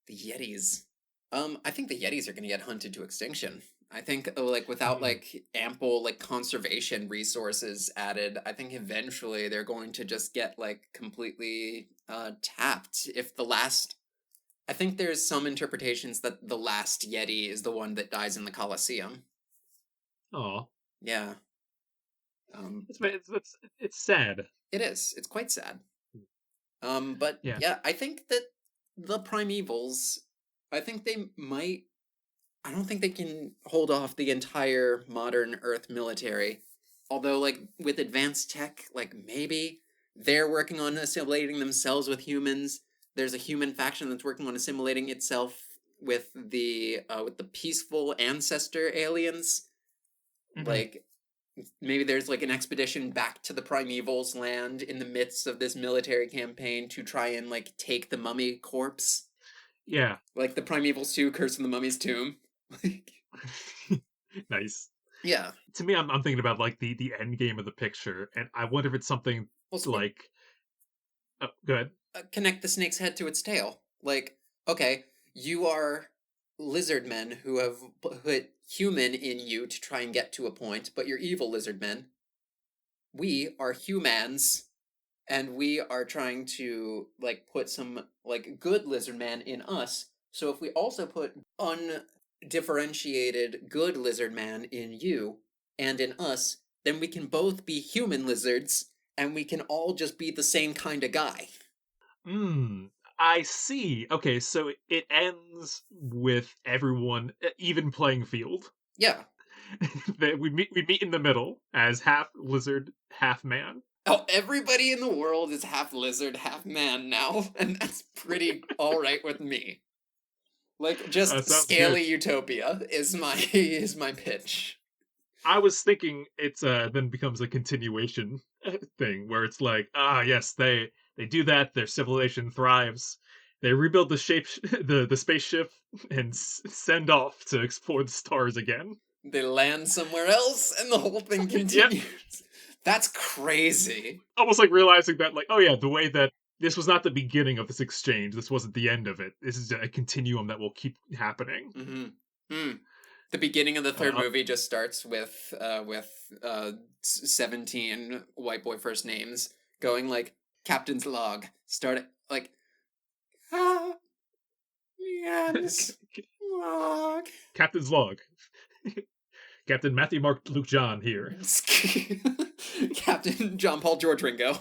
The Yetis. I think the Yetis are going to get hunted to extinction. I think like without Hmm. like ample like conservation resources added, I think eventually they're going to just get like completely tapped. If the last I think there's some interpretations that the last Yeti is the one that dies in the Colosseum. Oh, Yeah. But it's sad. it is. It's quite sad. But Yeah. yeah, I think that the Primevals, I think they might I don't think they can hold off the entire modern Earth military. Although, like, with advanced tech, like, maybe they're working on assimilating themselves with humans. There's a human faction that's working on assimilating itself with the peaceful ancestor aliens. Hmm. Like, maybe there's like an expedition back to the Primevals land in the midst of this military campaign to try and like take the mummy corpse. Yeah. Like the Primevals 2, Curse of the Mummy's Tomb. Like Nice. Yeah. To me, I'm thinking about like the end game of the picture, and I wonder if it's something Well, like, oh, go ahead. connect the snake's head to its tail. Like, okay, you are lizard men who have put human in you to try and get to a point, but you're evil lizard men. We are humans, and we are trying to like put some like good lizard man in us. So if we also put undifferentiated good lizard man in you and in us, then we can both be human lizards and we can all just be the same kind of guy. Hmm. I see. Okay, so it ends with everyone even playing field. Yeah. That we meet in the middle as half lizard, half man. Oh, everybody in the world is half lizard, half man now, and that's pretty all right with me. Like just Sounds good. scaly utopia is my pitch. I was thinking it's then becomes a continuation thing where it's like, yes, they do that, their civilization thrives. They rebuild the shape the spaceship and send off to explore the stars again. They land somewhere else and the whole thing Yep. continues. That's crazy. Almost like realizing that, like, oh yeah, the way that this was not the beginning of this exchange, this wasn't the end of it. This is a continuum that will keep happening. Mm-hmm. Hmm. The beginning of the third Uh, movie just starts with 17 white boy first names going like captain's log. Start it like ah, Leanne's log. Captain's log. Captain Matthew Mark Luke John here. Captain John Paul George Ringo.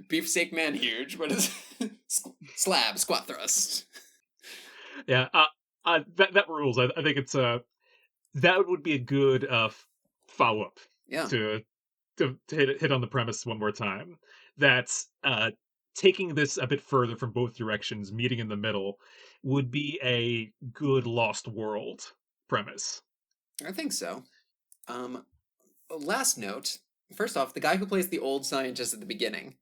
Beefsteak man huge. What is slab squat thrust? Yeah, that rules. I think it's that would be a good follow up Yeah, to to hit on the premise one more time. That's taking this a bit further from both directions, meeting in the middle, would be a good Lost World premise. I think so. Um, Last note. First off, the guy who plays the old scientist at the beginning,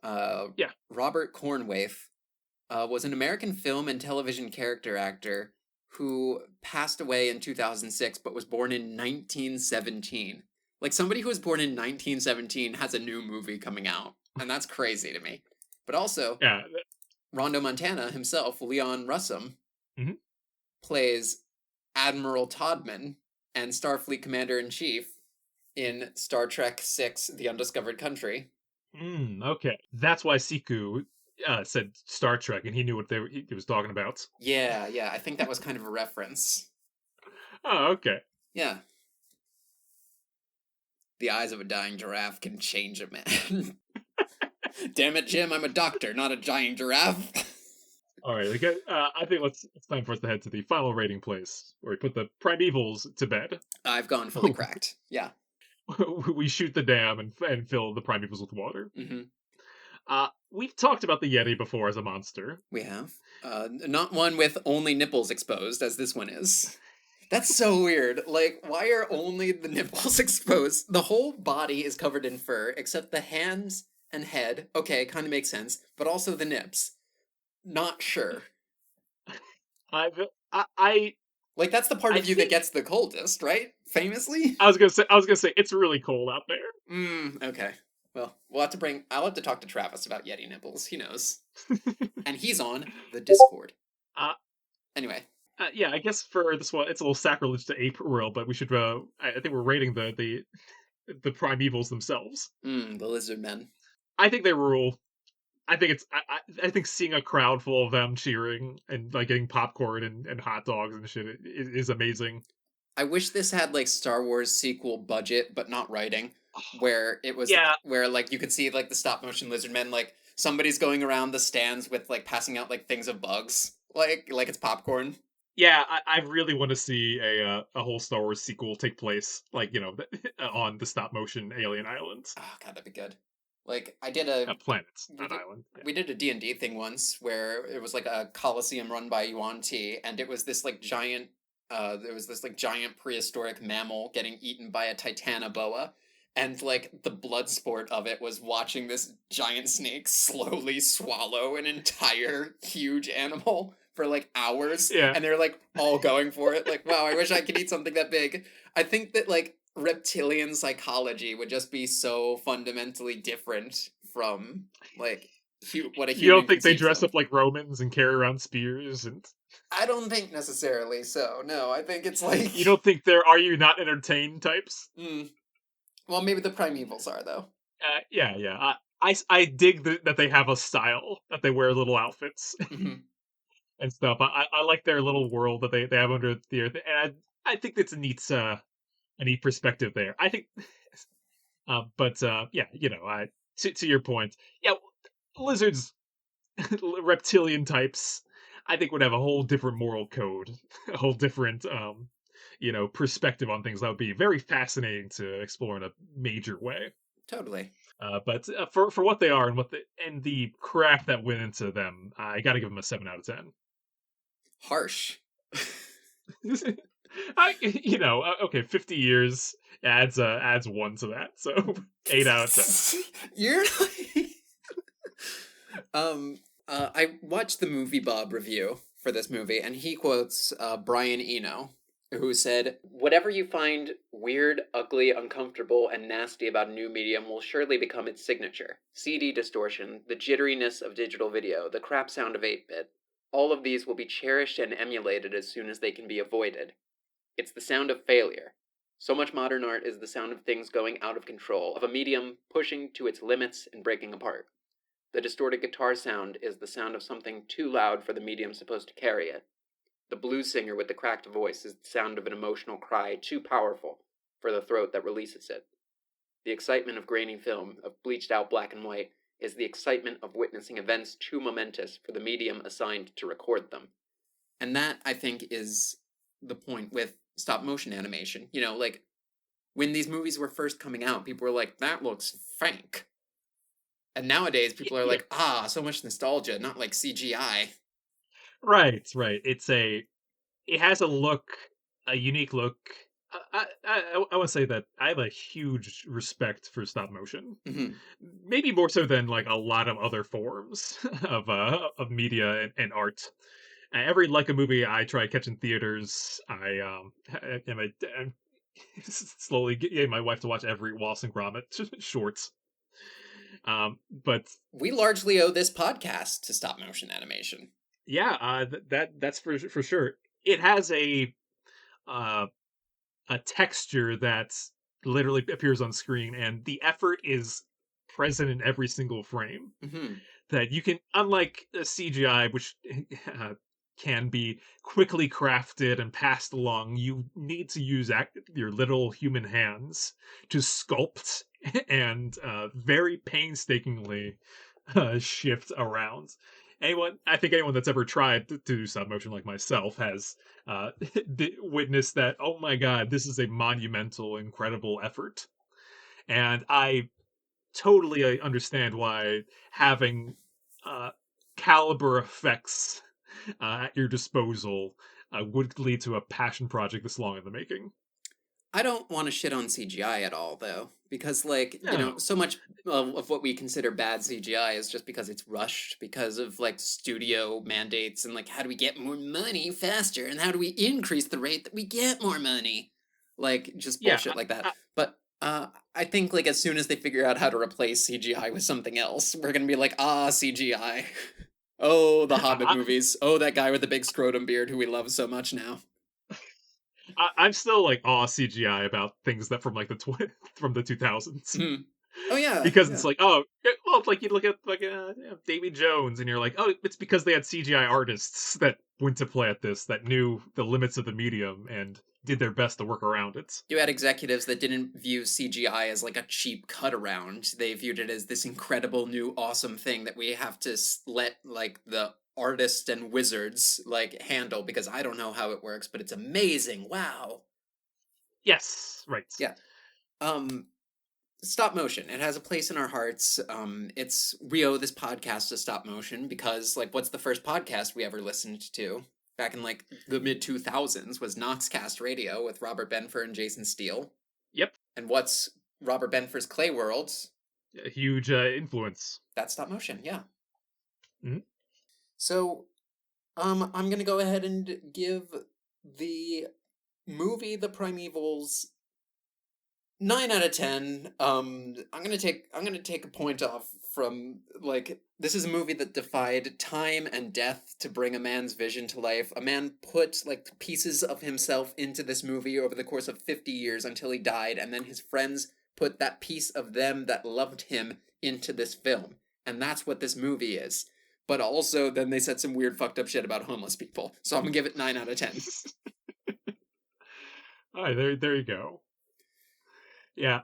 uh, Yeah. Robert Cornwaith, was an American film and television character actor who passed away in 2006 but was born in 1917. Like somebody who was born in 1917 has a new movie coming out, and that's crazy to me. But also, Yeah. Rondo Montana himself, Leon Russum, Mhm. plays Admiral Todman and Starfleet Commander in Chief in Star Trek VI: The Undiscovered Country. Okay. That's why Siku said Star Trek, and he knew what he was talking about. Yeah, yeah, I think that was kind of a reference. Oh, okay. Yeah. The eyes of a dying giraffe can change a man. Damn it, Jim, I'm a doctor, not a giant giraffe. All right. I think it's time for us to head to the final rating place where we put the Primevals to bed. I've gone fully cracked. Yeah. We shoot the dam and fill the Primevals with water. Mm-hmm. We've talked about the Yeti before as a monster. We have. Not one with only nipples exposed, as this one is. That's so weird. Like, why are only the nipples exposed? The whole body is covered in fur, except the hands and head. Okay, kind of makes sense. But also the nips. Not sure. I Like, that's the part I of you that think gets the coldest, right? Famously? I was gonna say it's really cold out there. Okay. Well, I'll have to talk to Travis about Yeti nipples. He knows. And he's on the Discord. Uh, Anyway. yeah, I guess for this one, it's a little sacrilege to ape world, but we should. I think we're rating the Primevals themselves. The lizard men. I think they rule. I think it's. I think seeing a crowd full of them cheering and like getting popcorn and hot dogs and shit is amazing. I wish this had like Star Wars sequel budget, but not writing, where it was Yeah, where like you could see like the stop motion lizard men, like somebody's going around the stands with like passing out like things of bugs, like it's popcorn. yeah. I really want to see a whole Star Wars sequel take place, like on the stop motion alien island, Oh god, that'd be good. Like I did a planets, we not did, island. Yeah. we did a D&D thing once where it was like a coliseum run by Yuan Ti, and it was this like giant there was this like giant prehistoric mammal getting eaten by a titanoboa, and like the blood sport of it was watching this giant snake slowly swallow an entire huge animal for like hours, Yeah. and they're like all going for it. Like, wow, I wish I could eat something that big. I think that like reptilian psychology would just be so fundamentally different from like what a You don't human think they conceives dress of. up like Romans and carry around spears and I don't think necessarily so. No, I think it's you like don't think they're are you not entertained types? mm, well, maybe the primevals are though. Yeah, yeah. I dig that they have a style, that they wear little outfits Hmm. and stuff. I like their little world that they have under the earth, and I think it's a neat perspective there. I think, but yeah, I to your point, yeah, lizards, reptilian types, I think would have a whole different moral code, a whole different perspective on things that would be very fascinating to explore in a major way. Totally. But for what they are and the craft that went into them, I got to give them a 7 out of 10. Harsh. Okay, 50 years adds one to that, so 8 out of 10. You're I watched the movie Bob review for this movie, and he quotes Brian Eno, who said, "Whatever you find weird, ugly, uncomfortable, and nasty about a new medium will surely become its signature. CD distortion, the jitteriness of digital video, the crap sound of 8-bit. All of these will be cherished and emulated as soon as they can be avoided. It's the sound of failure. So much modern art is the sound of things going out of control, of a medium pushing to its limits and breaking apart. The distorted guitar sound is the sound of something too loud for the medium supposed to carry it. The blues singer with the cracked voice is the sound of an emotional cry too powerful for the throat that releases it. The excitement of grainy film, of bleached out black and white, is the excitement of witnessing events too momentous for the medium assigned to record them." And that, I think, is the point with stop motion animation. Like when these movies were first coming out, people were like, that looks fake. And nowadays, people are Yeah, like, so much nostalgia, not like CGI. right, right. It has a unique look. I would say that I have a huge respect for stop motion, Hmm. maybe more so than like a lot of other forms of media and art. Every Leica movie I try to catch in theaters, I'm slowly getting my wife to watch every Wallace and Gromit shorts. But We largely owe this podcast to stop motion animation. yeah, that's for sure. It has uh, a texture that literally appears on screen, and the effort is present in every single frame. Hmm. That you can, unlike CGI, which uh, can be quickly crafted and passed along, you need to use your little human hands to sculpt and very painstakingly shift around. I think anyone that's ever tried to do stop motion like myself has witnessed that. Oh my god, this is a monumental, incredible effort, and I totally understand why having uh, caliber effects at your disposal would lead to a passion project this long in the making. I don't want to shit on CGI at all, though, because, like, No, so much of what we consider bad CGI is just because it's rushed, because of, like, studio mandates and, like, how do we get more money faster and how do we increase the rate that we get more money? Like, just yeah, bullshit like that. I, But I think, like, as soon as they figure out how to replace CGI with something else, we're gonna be like, CGI. Oh, the Hobbit I, movies. Oh, that guy with the big scrotum beard who we love so much now. I'm still like awe CGI about things that from like from the 2000s. Mhm. Oh, yeah, Because it's yeah. like, well, it's like you look at like Davy Jones, and you're like, oh, it's because they had CGI artists that went to play at this that knew the limits of the medium and did their best to work around it. You had executives that didn't view CGI as like a cheap cut around. They viewed it as this incredible new awesome thing that we have to let like the artists and wizards like handle because I don't know how it works, but it's amazing. Wow. Yes, right. Yeah. Um Stop motion. It has a place in our hearts. It's we owe this podcast to stop motion because like what's the first podcast we ever listened to? Back in like the mid 2000s was Noxcast Radio with Robert Benfer and Jason Steele. Yep, And what's Robert Benfer's Clay Worlds? a huge influence. That's stop motion, yeah. Mhm. So I'm gonna go ahead and give the movie The Primevals 9 out of 10. I'm gonna take a point off from, like, this is a movie that defied time and death to bring a man's vision to life. A man put like pieces of himself into this movie over the course of 50 years until he died, and then his friends put that piece of them that loved him into this film. And that's what this movie is. But also then they said some weird fucked up shit about homeless people. So I'm gonna give it 9 out of 10. All right, there you go. Yeah,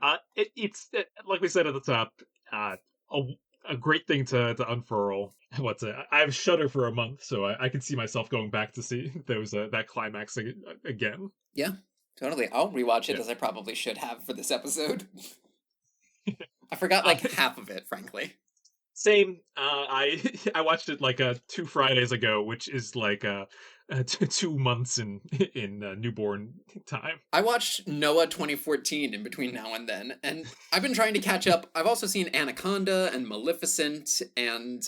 it's like we said at the top, uh, a a great thing to unfurl. What's it? I have Shudder for a month, so I can see myself going back to see those that climax again. Yeah, totally. I'll rewatch it Yeah. as I probably should have for this episode. I forgot Uh, like half of it, frankly. Same. I I watched it like 2 Fridays ago, which is like 2 months in newborn time. I watched Noah 2014 in between now and then, and I've been trying to catch up. I've also seen Anaconda and Maleficent, and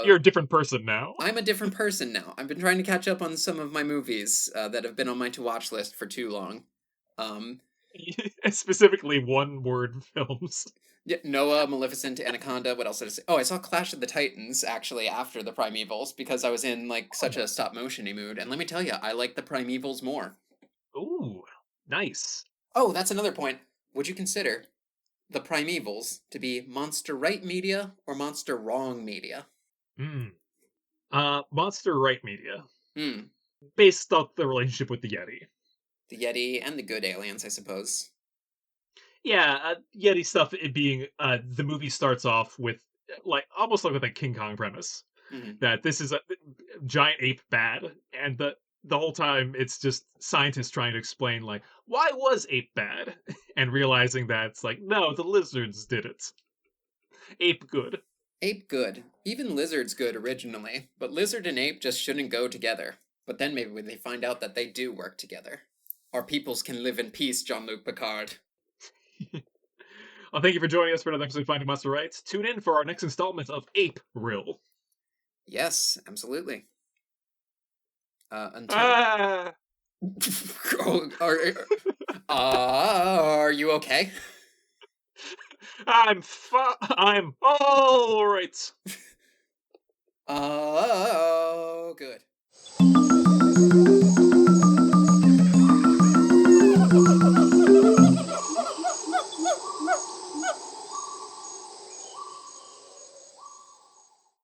You're a different person now. I'm a different person now. I've been trying to catch up on some of my movies that have been on my to watch list for too long. Um, Specifically, one word films. yeah, Noah, Maleficent, Anaconda. What else did I say? Oh, I saw Clash of the Titans actually after the Primevals because I was in like such a stop motiony mood. And let me tell you, I like the Primevals more. Ooh, nice. Oh, that's another point. Would you consider the Primevals to be monster right media or monster wrong media? Hmm. Monster Right Media, Hmm. based off the relationship with the Yeti. The Yeti and the good aliens, I suppose. Yeah, Yeti stuff. It being the movie starts off with like almost like with a King Kong premise Hmm. that this is a giant ape bad, and the whole time it's just scientists trying to explain like why was ape bad, and realizing that it's like no, the lizards did it. Ape good. Ape good. Even lizard's good originally, but lizard and ape just shouldn't go together. But then maybe when they find out that they do work together. Our peoples can live in peace, Jean-Luc Picard. Well, thank you for joining us for another episode of Finding Monster Rights. Tune in for our next installment of Ape Rill. Yes, absolutely. Until. Ah, Oh, are you okay? I'm all right. Oh, good.